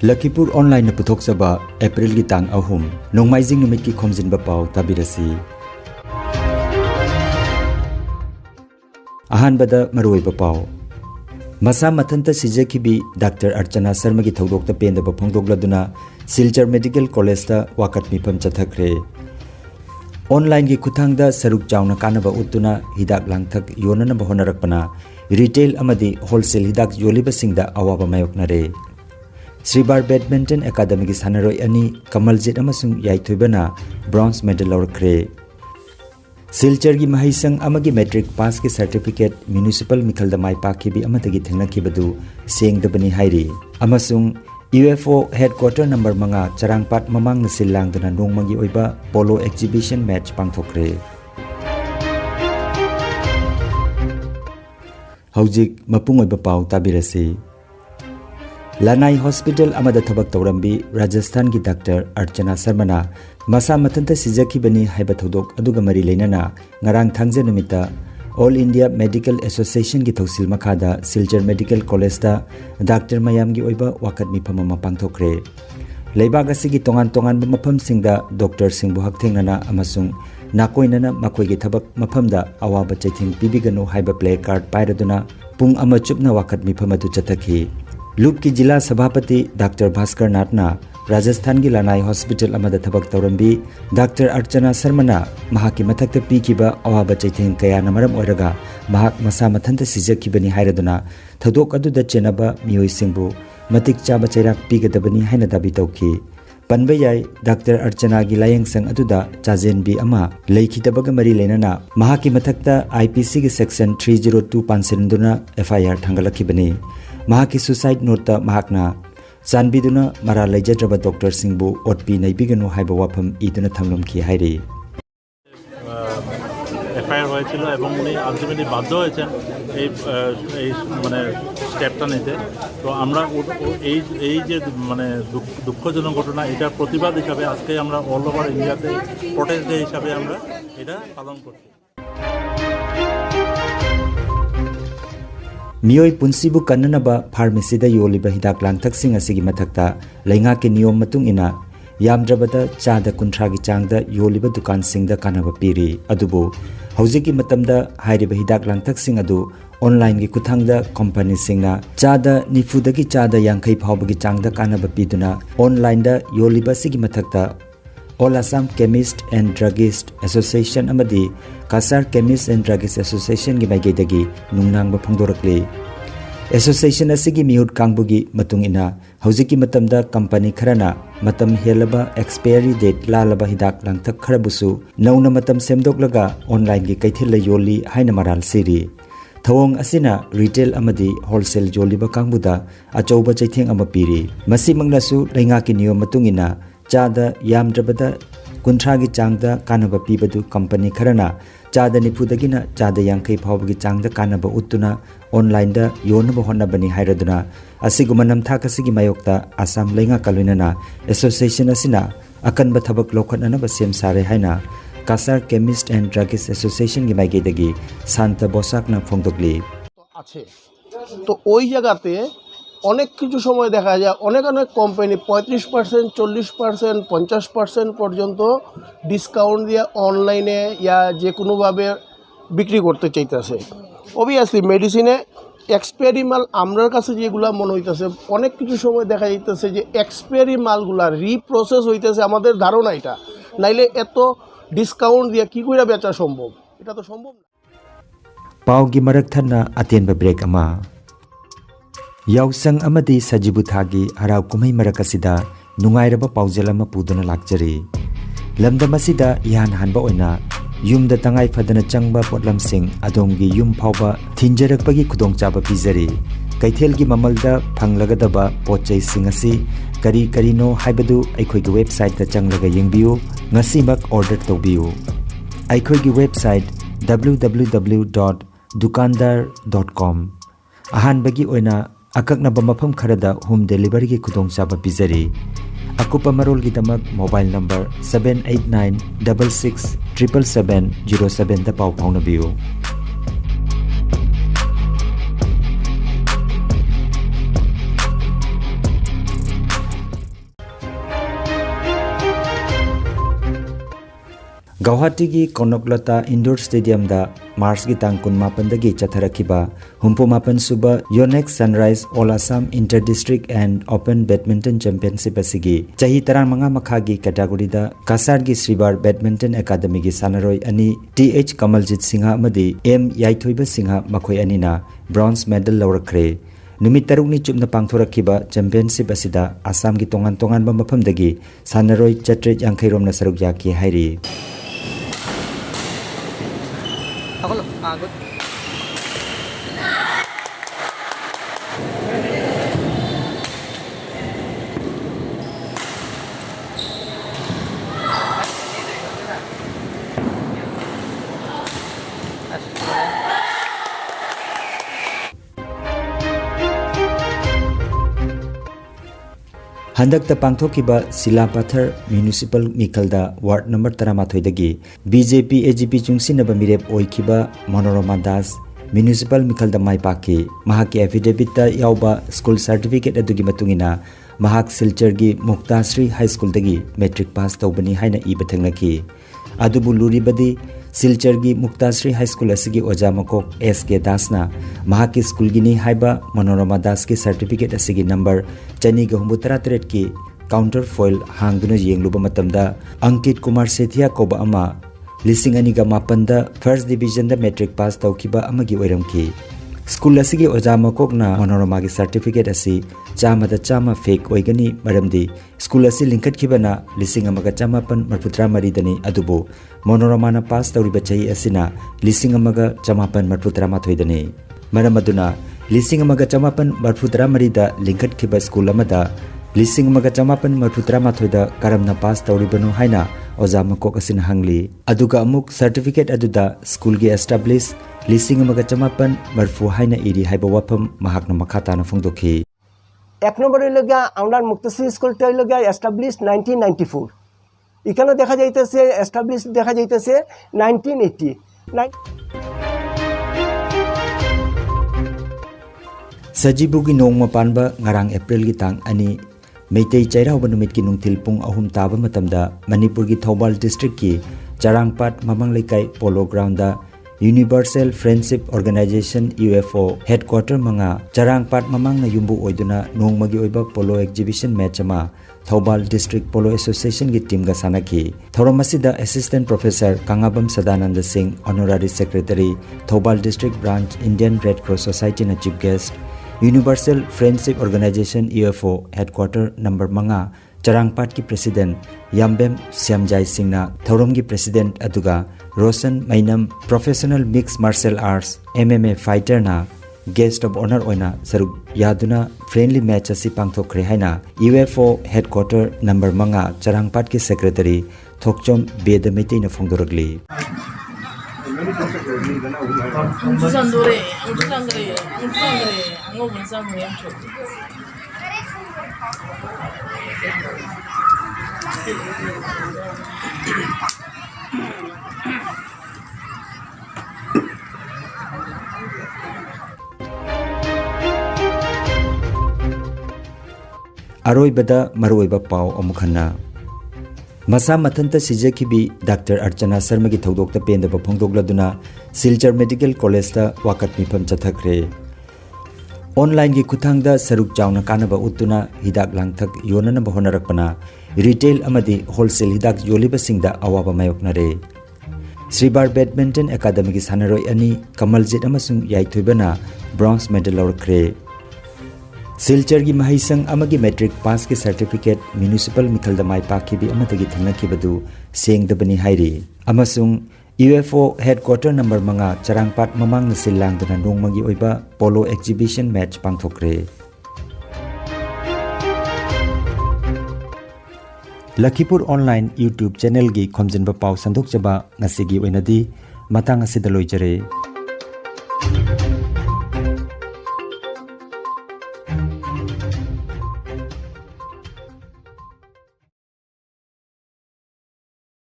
Lakhipuronline na puthokchaba April gi tang ahum nongmaijing numit ki Khomjinba Pao tabirasi. Ahanbada maroiba Pao Masa mathanta sijakhibi Dr. Archana Sharma gi thodokta pendaba phongdokladuna Silchar Medical College ta wakat mifam chathakre. Online gi kuthangda saruk chauna kanaba utuna hidak langthak yonana honarakpana retail amadi wholesale hidak yoliba singda awaba mayoknare. Sribar Badminton Academy ki sanaroi ani Kamaljit amasung yaithoibana bronze medal lorkre. Silchar gi mahisang amagi metric pass ki certificate municipal mikhalda mai pakhibi amatagi thengnakibadu sengdabani hairi amasung UFO headquarter number manga charangpat mamang nasilangdana nongmagi oiba polo exhibition match pangthokre. Haujik mapung oiba pau tabirasi. Lanai Hospital amada thabak tawrambi Rajasthan ki Dr. Archana Sharma masa mathanta sijakhibani haiba thodok aduga mari leinana ngarang thangje numita All India Medical Association ki thausil makhada Silchar Medical College ta Dr. Mayam gi oiba wakat mifam ama pangthokre. Leibag asigi tongan mafam singda Dr. Singbu hakthengnana amasung nakoinana makoi gi thabak mafamda awaba chaithing pibigano haiba play card pairaduna pung ama chupna wakat mifam adu chathakhi. Loop ki Jila Sabhapati Dr. Bhaskar Natna Rajasthan ki Lanai Hospital amada thabak tawrambi Dr. Archana Sharma mahaki mathakta pikiba awaba chaithing kaya namaram oiraga mahak masa mathanta sijakhibani hairaduna thodok aduda chenaba mioi singbu matik chaba chairak pigadabani haina dabi tawki. Panba yai Dr. Archana gi layengsang aduda chajenbi ama leikhitabaga mari leinana mahaki mathakta IPC gi section 302 pansirunduna FIR thangalakibani. Mahaki suicide note ta mahakna Sanbiduna mara laijadraba Dr. Singbu otpi naibiganu haiba wafam iduna thamlomki hairi. FIR হয়েছিল এবং উনি ultimately বাধ্য হয়েছেন এই মানে স্টেপটা নিতে। তো আমরা এই যে মানে দুঃখজনক ঘটনা এটা প্রতিবাদ হিসাবে আজকে আমরা অল ওভার ইন্ডিয়াতে প্রোটেস্ট ডে হিসাবে আমরা এটা পালন করছি। Miyoi punsibu kannanaba pharmacy da yoliba hidak langthaksing asigi mathakta lainga ke niyom matung ina yamdrabada chada kunthra gi changda yoliba dukan singda kanaba piri adubu haujiki matamda hairiba hidak langthaksing adu online gi kuthangda company singna chada nifudagi chada yankai phawbagi changda kanaba piduna online da yoliba sigi mathakta All Assam Chemist and Druggist Association amadi Kasar Chemist and Druggist Association gi maigedagi nungnangba phongdorakle. Association asigi mihut kangbugi matung ina haujiki matamda company kharana matam helaba expiry date lalaba hidak langthak kharabusu nauna matam semdoklaga online gi kaithil yoli haina maral siri. Thawong asina retail amadi wholesale joliba kangbuda achouba chaitheng ama piri. Masi mangnasu lainga ki niyom matung ina chada yamdrabada kunthagi changda kanaba pibadu company kharana chada nifudagina chada yankai phawbagi changda kanaba utuna online da yonaba honabani hairaduna asigumanam thakasigi mayokta Assam Lainga Kalunana Association asina akanba thabak lokhatnana basem sare haina Kasar Chemist and Druggist Association gi maigedagi Santa Bosakna phongdokli আছে। তো ওই জায়গাতে অনেক কিছু সময় দেখা যায় অনেক কোম্পানি 35%, 40%, 50% পর্যন্ত ডিসকাউন্ট দিয়ে অনলাইনে ইয়া যে কোনোভাবে বিক্রি করতে চাইতেছে। অবভিয়াসলি মেডিসিনে এক্সপায়ারি মাল আমার কাছে যেগুলো মনে হইতেছে অনেক কিছু সময় দেখা যাইতেছে যে এক্সপায়ারি মালগুলা রিপ্রসেস হইতেছে আমাদের ধারণা এটা নাইলে এত ডিসকাউন্ট দিয়ে কী করে বেচা সম্ভব এটা তো সম্ভব না। Paugi marak thanna atenba break ama Yausang amadi sajibu thagi harau kumai marakasida nungairaba paujalama puduna lakjari. Lamdamasida ihan hanba oina yumda tangai fadana changba potlamsing adonggi yum phawba thinjarakpagi khudongchaba pizari. Kaithelgi mamalda phanglagadaba potchai singasi kari karino haibadu aikhoigi website ta changlaga yengbiu ngasimak order tawbiu. Aikhoigi website www.dukandar.com ahanbagi oina akaknaba mafam kharada home delivery gi khudongchaba pizari. Akupa marol gi damak mobile number 789667707 da pau phaunabiu. Guwahati gi Konoklata Indoor Stadium da Mars gi tang kun mapan dagi chatharakiba humpu mapan suba Yonex Sunrise All Assam Inter-District and Open Badminton Championship asigi chahi taran manga makhagi category da Kasar gi Sribar Badminton Academy gi sanaroi ani TH Kamaljit Singha amadi M Yaithoiba Singha makhoi anina bronze medal lawrakre numit tarukni chupna pangthorakiba championship asida Assam gi tongan tongan ba mafam dagi sanaroi chatre yangkhairom na saruk yaki hairi Good. Handakta pangthokiba Silapathar Municipal Mikalda Ward number 13 dagi BJP AGP chungsinaba mirep oikiba Monorama Das Municipal Mikalda maipaki mahaki affidavit ta yauba school certificate adugi matungina mahak Silchar gi Muktasri High School dagi metric pass tawbani haina iba thangnaki adubu luribadi Silchar gi Muktasri High School asigi oja makok SK Dasna mahaki school gini haiba Monorama Das ki certificate asigi number chani ga humbutra ki counter foil hangduna yengluba matamda Ankit Kumar Sethia koba ama lising ani ga mapanda first division da metric pass tawkiba amagi oiramki school asigi oja makok na Monorama gi certificate asi chama da chama fake oigani maramdi school asi linkat kibana lising amaga chama pan marputra mari dani adubu Monorama na pass tawriba chai asina lising amaga chama pan marputra mathoi dani maramaduna lising amaga chama pan marputra mari da linkat kiba school amada lising amaga chama pan marputra mathoi da karamna pass tawribano haina oja makok asina hangli aduga amuk certificate aduda school gi establish lising amaga chama pan marfu haina iri haiba wapam mahakna makhata na phongdokhi एक number लगा आउंडार मुक्तश्री school टे लगा establish 1994 इकानो देखा जाइते से establish देखा जाइते से 1980 Sajibugi nongma panba ngarang April gi tang ani Meitei Chairauba numit ki nungthil pung 3 taba matamda Manipur gi Thobal district ki Charangpat Mamang Laikai Polo Ground da Universal Friendship Organization UFO headquarter manga Charangpat Mamang na yumbu oiduna nongmagi oiba polo exhibition match ama Thobal District Polo Association gi team ga sanaki Thoromasida Assistant Professor Kangabam Sadananda Singh Honorary Secretary Thobal District Branch Indian Red Cross Society na chief guest Universal Friendship Organization UFO headquarter number manga Charangpat ki president Yambem Siamjai Singh na Thorom gi president aduga Roshan Mainam professional mixed martial arts MMA fighter na guest of honor oina saruk yaduna friendly match asi pangthokre haina UFO headquarter number manga Charangpat ki secretary Thokchom Beda Meitei na phongdoragli Aroibada maroiba pau omukhanna Masa mathanta sijakhibi Dr. Archana Sharma gi thodokta pendaba phongdokladuna Silchar Medical College ta wakat mifam chathakre online gi kuthangda saruk chawna kanaba utuna hidak langthak yonana bahonarakpana retail amadi wholesale hidak yoliba singda awaba mayoknare Sribar Badminton Academy gi sanaroi ani Kamaljit amasung Yaithoibana bronze medal lawrakre Silchar gi mahisang amagi metric pass ki certificate municipal mikhalda mai pakhibi amatagi thangnakibadu sengdabani hairi amasung UFO headquarter number manga Charangpat mamang na silangdana nongmagi oiba polo exhibition match pangthokre Lakhipuronline YouTube channel gi Khomjinba Pao sandok chaba ngasigi oinadi matang asidaloi jare